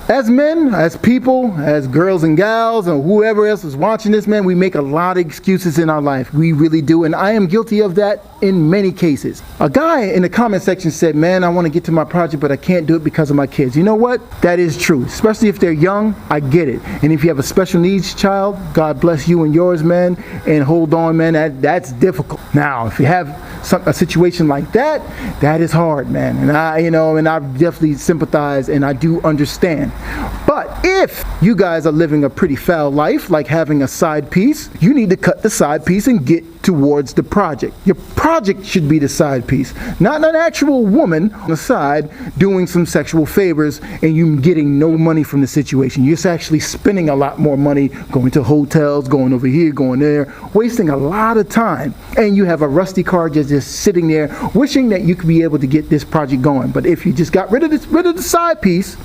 As men, as people, as girls and gals, and whoever else is watching this, man, we make a lot of excuses in our life. We really do, and I am guilty of that in many cases. A guy in the comment section said, man, I want to get to my project, but I can't do it because of my kids. You know what? That is true, especially if they're young. I get it. And if you have a special needs child, God bless you and yours, man, and hold on, man, that's difficult. Now, if you have a situation like that, that is hard, man. And I definitely sympathize and I do understand. But if you guys are living a pretty foul life, like having a side piece, you need to cut the side piece and get towards the project. Your project should be the side piece, not an actual woman on the side doing some sexual favors and you getting no money from the situation. You're actually spending a lot more money going to hotels, going over here, going there, wasting a lot of time. And you have a rusty car just sitting there wishing that you could be able to get this project going. But if you just got rid of the side piece,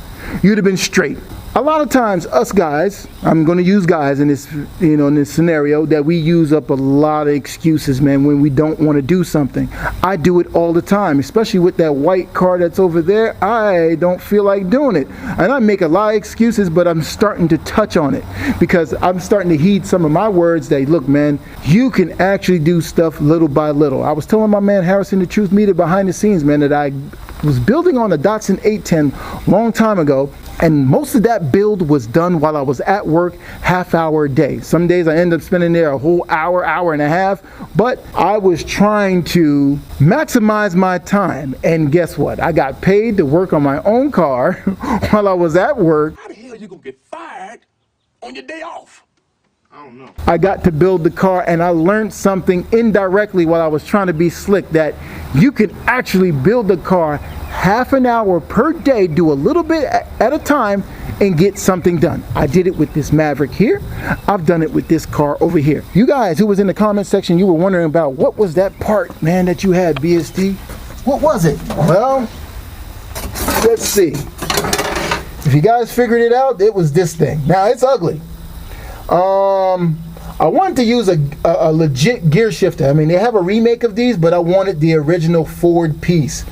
you'd have been straight. A lot of times us guys, I'm going to use guys in this, in this scenario, that we use up a lot of excuses, man, when we don't want to do something. I do it all the time, especially with that white car that's over there. I don't feel like doing it. And I make a lot of excuses, but I'm starting to touch on it because I'm starting to heed some of my words that, look, man, you can actually do stuff little by little. I was telling my man Harrison, the truth meter behind the scenes, man, that I was building on a Datsun 810 long time ago, and most of that build was done while I was at work, half-hour a day. Some days I end up spending there a whole hour and a half, but I was trying to maximize my time, and guess what? I got paid to work on my own car while I was at work. How the hell you gonna get fired on your day off? I don't know. I got to build the car, and I learned something indirectly while I was trying to be slick, that you can actually build the car half an hour per day, do a little bit at a time, and get something done. I did it with this Maverick here. I've done it with this car over here. You guys who was in the comment section, you were wondering about what was that part, man, that you had, BST? What was it? Well, let's see. If you guys figured it out, it was this thing. Now, it's ugly. I wanted to use a legit gear shifter. I mean, they have a remake of these, but I wanted the original Ford piece.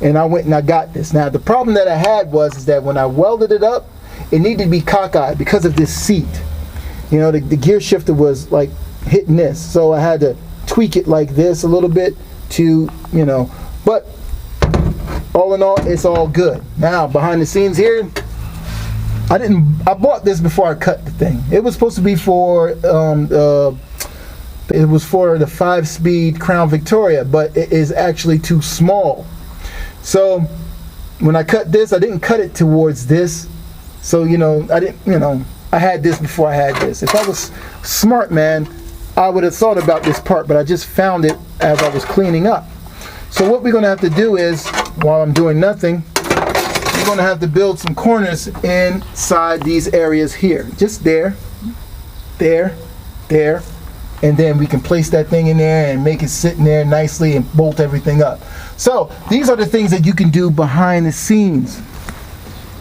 And I went and I got this. Now, the problem that I had was that when I welded it up, it needed to be cockeyed because of this seat. The gear shifter was like hitting this. So I had to tweak it like this a little bit to, but all in all, it's all good. Now, behind the scenes here, I bought this before I cut the thing. It was supposed to be for it was for the 5-speed Crown Victoria, but it is actually too small. So when I cut this, I didn't cut it towards this. So I had this before I had this. If I was smart, man, I would have thought about this part, but I just found it as I was cleaning up. So what we're gonna have to do is, while I'm doing nothing, we're going to have to build some corners inside these areas here. Just there, and then we can place that thing in there and make it sit in there nicely and bolt everything up. So these are the things that you can do behind the scenes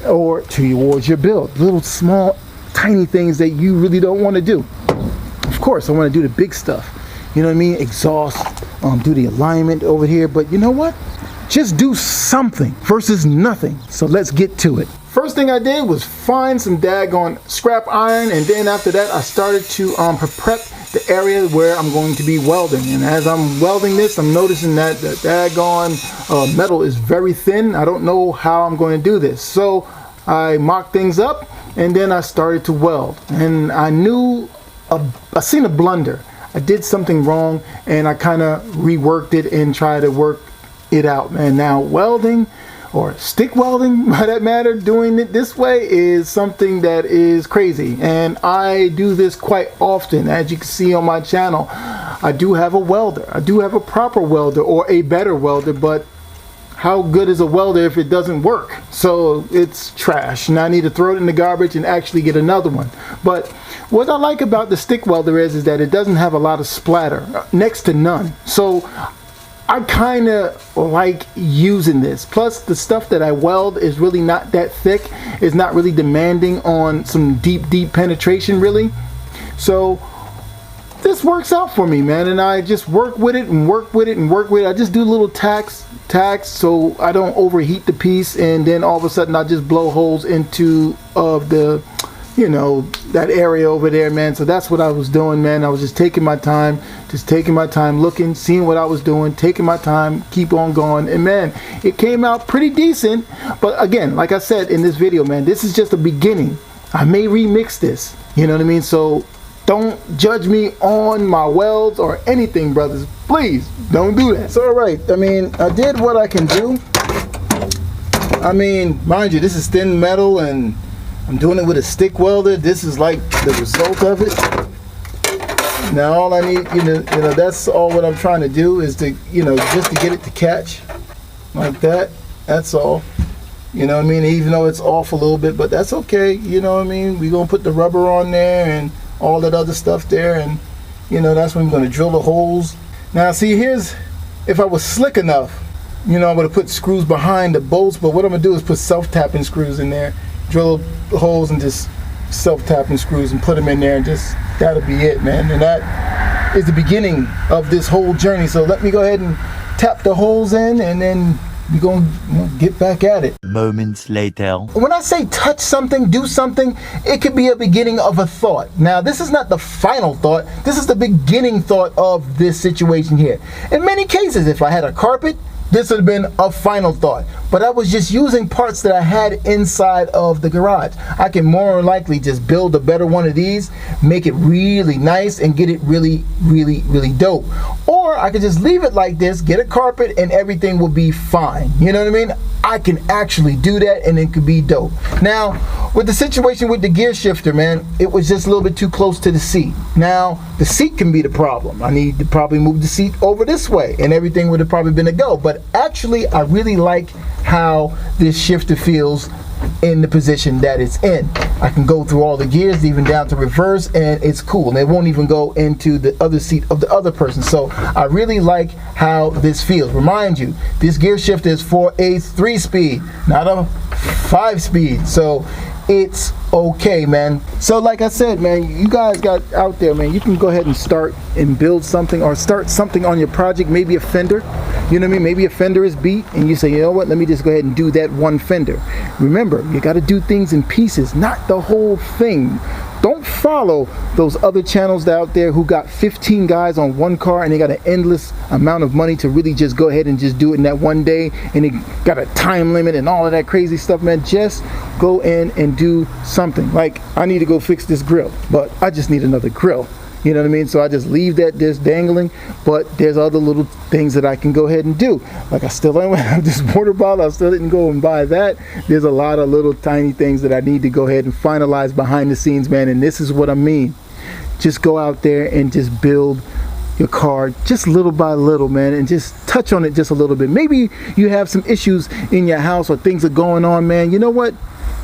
or towards your build. Little small, tiny things that you really don't want to do. Of course, I want to do the big stuff. You know what I mean? Exhaust, do the alignment over here. But you know what? Just do something versus nothing. So let's get to it. First thing I did was find some daggone scrap iron, and then after that I started to prep the area where I'm going to be welding. And as I'm welding this, I'm noticing that the daggone metal is very thin. I don't know how I'm going to do this. So I mocked things up, and then I started to weld. And I knew, I seen a blunder. I did something wrong, and I kind of reworked it and tried to work it out. And now welding, or stick welding by that matter, doing it this way is something that is crazy. And I do this quite often. As you can see on my channel, I do have a welder. I do have a proper welder, or a better welder, but how good is a welder if it doesn't work? So it's trash, and I need to throw it in the garbage and actually get another one. But what I like about the stick welder is that it doesn't have a lot of splatter, next to none. So I kind of like using this. Plus, the stuff that I weld is really not that thick. It's not really demanding on some deep penetration, really. So this works out for me, man, and I just work with it and work with it and work with it. I just do little tacks so I don't overheat the piece, and then all of a sudden I just blow holes into the, you know, that area over there, man. So that's what I was doing, man. I was just taking my time, looking, seeing what I was doing, taking my time, keep on going, and man, it came out pretty decent. But again, like I said in this video, man, this is just a beginning. I may remix this, you know what I mean? So don't judge me on my welds or anything, brothers. Please don't do that. So, all right, I mean, I did what I can do. I mean, mind you, this is thin metal and I'm doing it with a stick welder. This is like the result of it. Now, all I need, you know, that's all what I'm trying to do is to, you know, just to get it to catch like that. That's all. You know what I mean? Even though it's off a little bit, but that's okay. You know what I mean? We're going to put the rubber on there and all that other stuff there, and you know, that's when I'm going to drill the holes. Now see, here's, if I was slick enough, you know, I would have put screws behind the bolts, but what I'm going to do is put self-tapping screws in there, drill the holes and just self-tapping screws and put them in there, and just, that'll be it, man. And that is the beginning of this whole journey. So let me go ahead and tap the holes in, and then we're going to get back at it. Moments later. When I say touch something, do something, it could be a beginning of a thought. Now, this is not the final thought. This is the beginning thought of this situation here. In many cases, if I had a carpet, this would have been a final thought. But I was just using parts that I had inside of the garage. I can more than likely just build a better one of these, make it really nice, and get it really, really, really dope. Or I could just leave it like this, get a carpet, and everything will be fine. You know what I mean? I can actually do that, and it could be dope. Now, with the situation with the gear shifter, man, it was just a little bit too close to the seat. Now, the seat can be the problem. I need to probably move the seat over this way, and everything would have probably been a go. But actually, I really like how this shifter feels in the position that it's in. I can go through all the gears, even down to reverse, and it's cool. And it won't even go into the other seat of the other person. So I really like how this feels. Remind you, this gear shifter is for a 3-speed, not a 5-speed. So it's okay, man. So like I said, man, you guys got out there, man, you can go ahead and start and build something, or start something on your project. Maybe a fender, you know what I mean? Maybe a fender is beat, and you say, you know what, let me just go ahead and do that one fender. Remember, you got to do things in pieces, not the whole thing. Don't follow those other channels out there who got 15 guys on one car and they got an endless amount of money to really just go ahead and just do it in that one day, and they got a time limit and all of that crazy stuff, man. Just go in and do something. Like, I need to go fix this grill, but I just need another grill. You know what I mean? So I just leave that just dangling, but there's other little things that I can go ahead and do. Like, I still don't have this water bottle. I still didn't go and buy that. There's a lot of little tiny things that I need to go ahead and finalize behind the scenes, man. And this is what I mean. Just go out there and just build your car just little by little, man, and just touch on it just a little bit. Maybe you have some issues in your house or things are going on, man. You know what?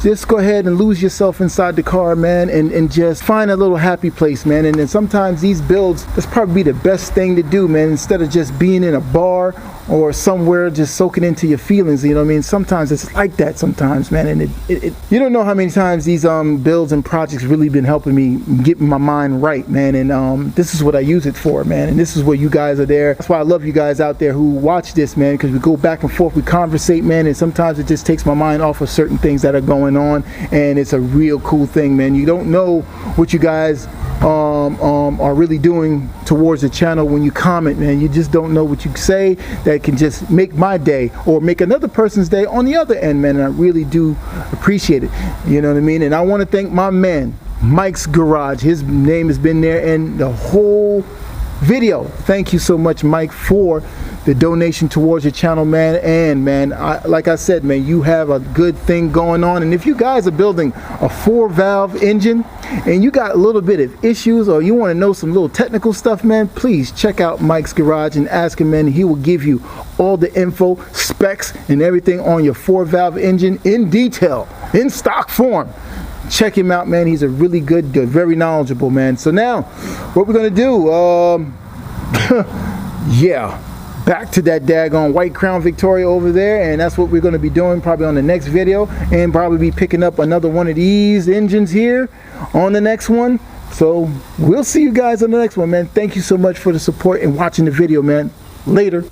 Just go ahead and lose yourself inside the car, man, and just find a little happy place, man. And then sometimes these builds, that's probably the best thing to do, man, instead of just being in a bar or somewhere just soaking into your feelings. You know what I mean? Sometimes it's like that sometimes, man. And you don't know how many times these builds and projects really been helping me get my mind right, man. And this is what I use it for, man. And this is where you guys are there. That's why I love you guys out there who watch this, man, because we go back and forth, we conversate, man, and sometimes it just takes my mind off of certain things that are going on, and it's a real cool thing, man. You don't know what you guys are really doing towards the channel when you comment, man. You just don't know what you say that can just make my day or make another person's day on the other end, man. And I really do appreciate it, you know what I mean? And I want to thank my man Mike's Garage. His name has been there in the whole video. Thank you so much, Mike, for the donation towards your channel, man. And man, like I said, man, you have a good thing going on. And if you guys are building a 4-valve engine and you got a little bit of issues, or you want to know some little technical stuff, man, please check out Mike's Garage and ask him, man. He will give you all the info, specs, and everything on your 4-valve engine in detail, in stock form. Check him out, man. He's a really good, very knowledgeable, man. So now, what we're gonna do, yeah, back to that daggone white Crown Victoria over there, and that's what we're gonna be doing probably on the next video, and probably be picking up another one of these engines here on the next one. So we'll see you guys on the next one, man. Thank you so much for the support and watching the video, man. Later.